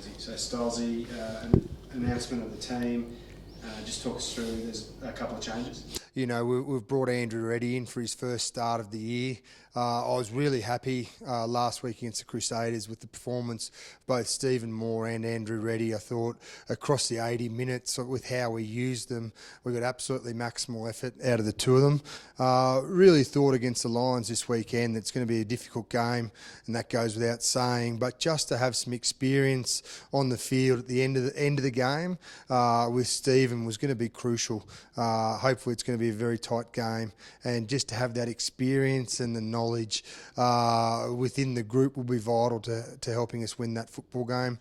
jersey. So Stylesy, an announcement of the team. Just talk us through. There's a couple of changes. You know, we've brought Andrew Reddy in for his first start of the year. I was really happy last week against the Crusaders with the performance of both Stephen Moore and Andrew Reddy. I thought across the 80 minutes with how we used them, we got absolutely maximal effort out of the two of them. Really thought against the Lions this weekend it's going to be a difficult game, and that goes without saying. But just to have some experience on the field at the end of the game with Stephen was going to be crucial. Hopefully it's going to be a very tight game, and just to have that experience and the knowledge within the group will be vital to helping us win that football game.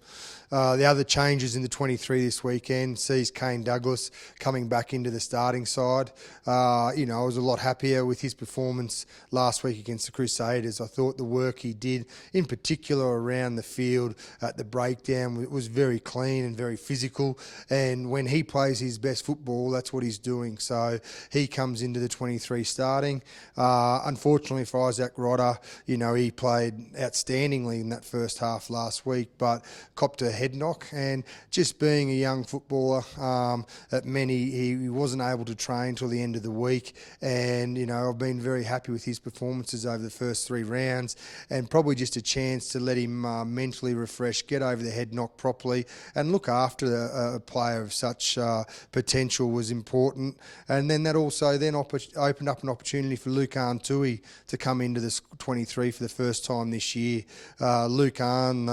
The other changes in the 23 this weekend sees Kane Douglas coming back into the starting side. I was a lot happier with his performance last week against the Crusaders. I thought the work he did, in particular around the field at the breakdown, was very clean and very physical. And when he plays his best football, that's what he's doing. So he comes into the 23 starting. Unfortunately for Isaac Rodder, he played outstandingly in that first half last week, but copped a head knock. And just being a young footballer, at many, he wasn't able to train till the end of the week. And, I've been very happy with his performances over the first 3 rounds, and probably just a chance to let him mentally refresh, get over the head knock properly, and look after a player of such potential was important. And then that also then opened up an opportunity for Lucan Tui to come into this 23 for the first time this year. Lucan,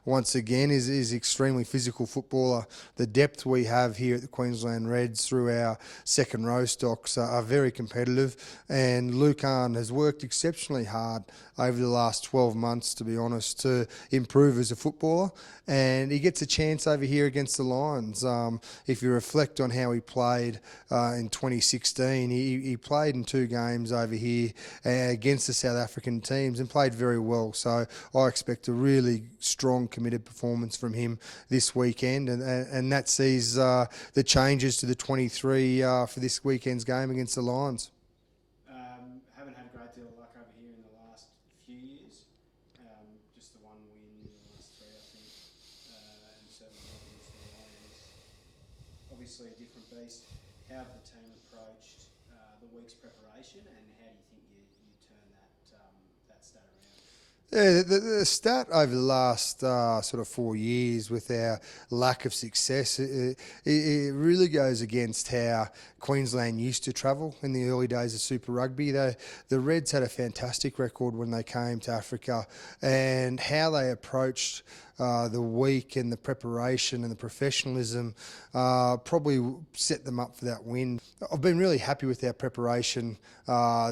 once again, is extremely physical footballer. The depth we have here at the Queensland Reds through our second row stocks are very competitive, and Lucan has worked exceptionally hard over the last 12 months, to be honest, to improve as a footballer, and he gets a chance over here against the Lions. If you reflect on how he played in 2016, he played in 2 games over here against the South African teams and played very well. So I expect a really strong, committed performance from him this weekend, and that sees the changes to the 23 for this weekend's game against the Lions. Haven't had a great deal of luck over here in the last few years. Just the one win in the last 3, I think, and certainly against the Lions. Obviously a different beast. How have the team approached the week's preparation, and how do you think you turn that stat around? Yeah, the stat over the last sort of 4 years with our lack of success, it really goes against how Queensland used to travel in the early days of Super Rugby. The Reds had a fantastic record when they came to Africa, and how they approached the week and the preparation and the professionalism probably set them up for that win. I've been really happy with our preparation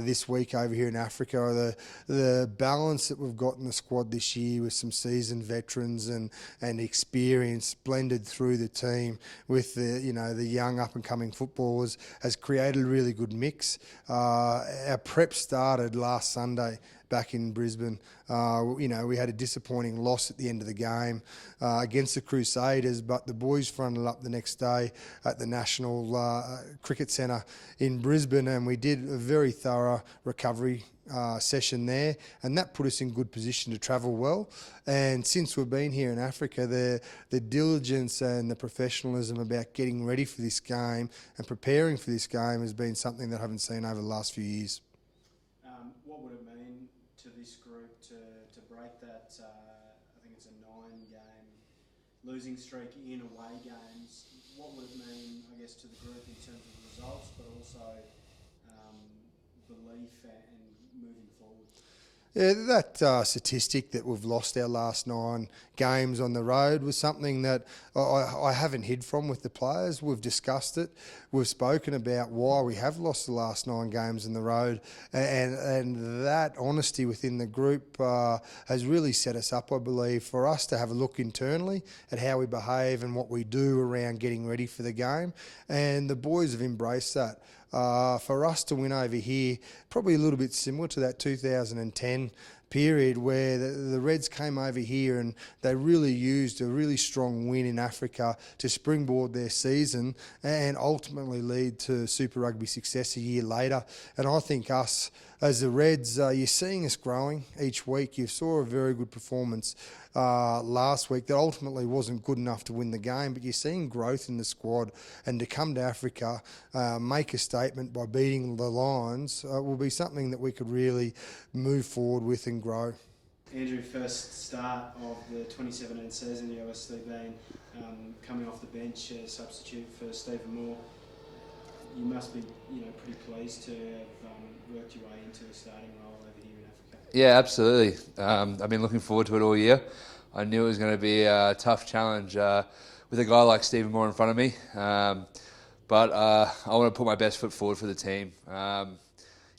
this week over here in Africa. The balance that we've got in the squad this year with some seasoned veterans and experience blended through the team with the young up and coming footballers has created a really good mix. Our prep started last Sunday back in Brisbane. We had a disappointing loss at the end of the game against the Crusaders, but the boys fronted up the next day at the National Cricket Centre in Brisbane, and we did a very thorough recovery session there, and that put us in good position to travel well. And since we've been here in Africa, the diligence and the professionalism about getting ready for this game and preparing for this game has been something that I haven't seen over the last few years. What would it mean to this group to break that, I think it's a 9-game losing streak in away games? What would it mean, I guess, to the group in terms of results, but also belief and moving forward? Yeah, that statistic that we've lost our last 9 games on the road was something that I haven't hid from with the players. We've discussed it. We've spoken about why we have lost the last 9 games on the road, and that honesty within the group has really set us up, I believe, for us to have a look internally at how we behave and what we do around getting ready for the game. And the boys have embraced that. For us to win over here, probably a little bit similar to that 2010 period where the Reds came over here and they really used a really strong win in Africa to springboard their season and ultimately lead to Super Rugby success a year later. And I think us as the Reds, you're seeing us growing each week. You saw a very good performance last week that ultimately wasn't good enough to win the game, but you're seeing growth in the squad. And to come to Africa, make a statement by beating the Lions will be something that we could really move forward with and grow. Andrew, first start of the 2017 season, you obviously been coming off the bench as substitute for Stephen Moore. You must be, pretty pleased to have worked your way into a starting role over here in Africa. Yeah, absolutely. I've been looking forward to it all year. I knew it was going to be a tough challenge with a guy like Stephen Moore in front of me. But I want to put my best foot forward for the team.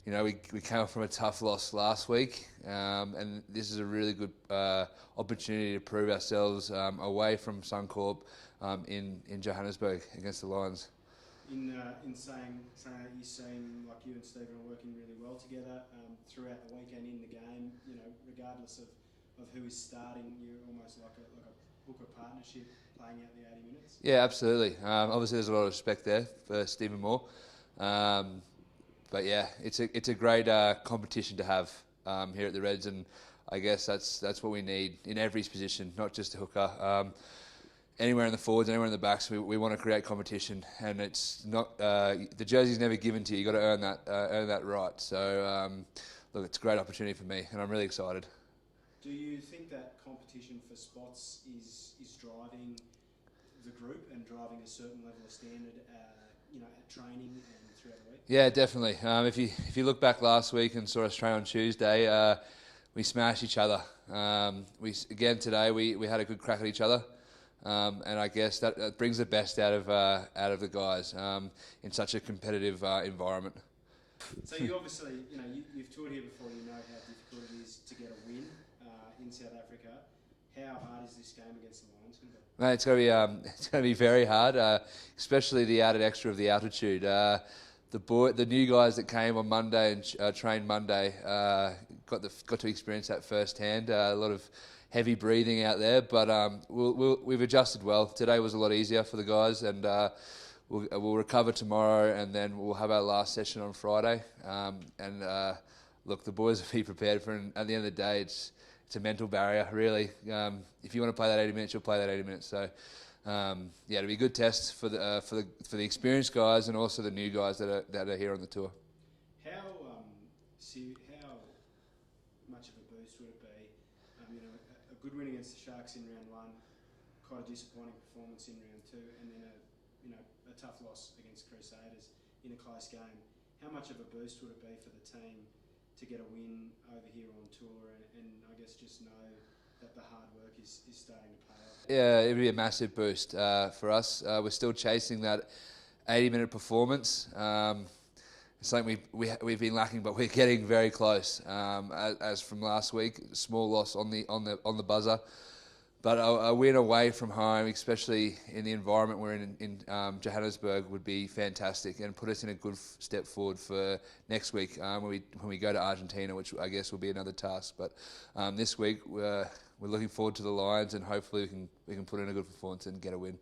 We came from a tough loss last week, and this is a really good opportunity to prove ourselves away from Suncorp in Johannesburg against the Lions. In saying that, you seem like you and Stephen are working really well together throughout the weekend in the game. Regardless of who is starting, you're almost like a hooker partnership playing out the 80 minutes. Yeah, absolutely. Obviously, there's a lot of respect there for Stephen Moore. But yeah, it's a great competition to have here at the Reds, and I guess that's what we need in every position, not just a hooker. Anywhere in the forwards, anywhere in the backs, we want to create competition, and it's not the jersey's never given to you. You got to earn that right. So look, it's a great opportunity for me, and I'm really excited. Do you think that competition for spots is driving the group and driving a certain level of standard, at training and throughout the week? Yeah, definitely. If you look back last week and saw us train on Tuesday, we smashed each other. Today we had a good crack at each other. And I guess that brings the best out of the guys in such a competitive environment. So you obviously, you've toured here before. You know how difficult it is to get a win in South Africa. How hard is this game against the Lions going to be? Mate, it's going to be very hard, especially the added extra of the altitude. The new guys that came on Monday and trained Monday got to experience that firsthand. A lot of heavy breathing out there, but we've adjusted well. Today was a lot easier for the guys, and we'll recover tomorrow, and then we'll have our last session on Friday. Look, the boys will be prepared for it, and at the end of the day, it's a mental barrier, really. If you want to play that 80 minutes, you'll play that 80 minutes. So, it'll be a good test for the experienced guys and also the new guys that are here on the tour. How much of a boost would it be? A good win against the Sharks in round one, quite a disappointing performance in round two, and then a tough loss against Crusaders in a close game. How much of a boost would it be for the team to get a win over here on tour, and I guess just know that the hard work is starting to pay off? Yeah, it'd be a massive boost for us. We're still chasing that 80-minute performance. It's something we've been lacking, but we're getting very close. As from last week, small loss on the buzzer, but a win away from home, especially in the environment we're in Johannesburg, would be fantastic and put us in a good step forward for next week when we go to Argentina, which I guess will be another task. But this week we're looking forward to the Lions, and hopefully we can put in a good performance and get a win.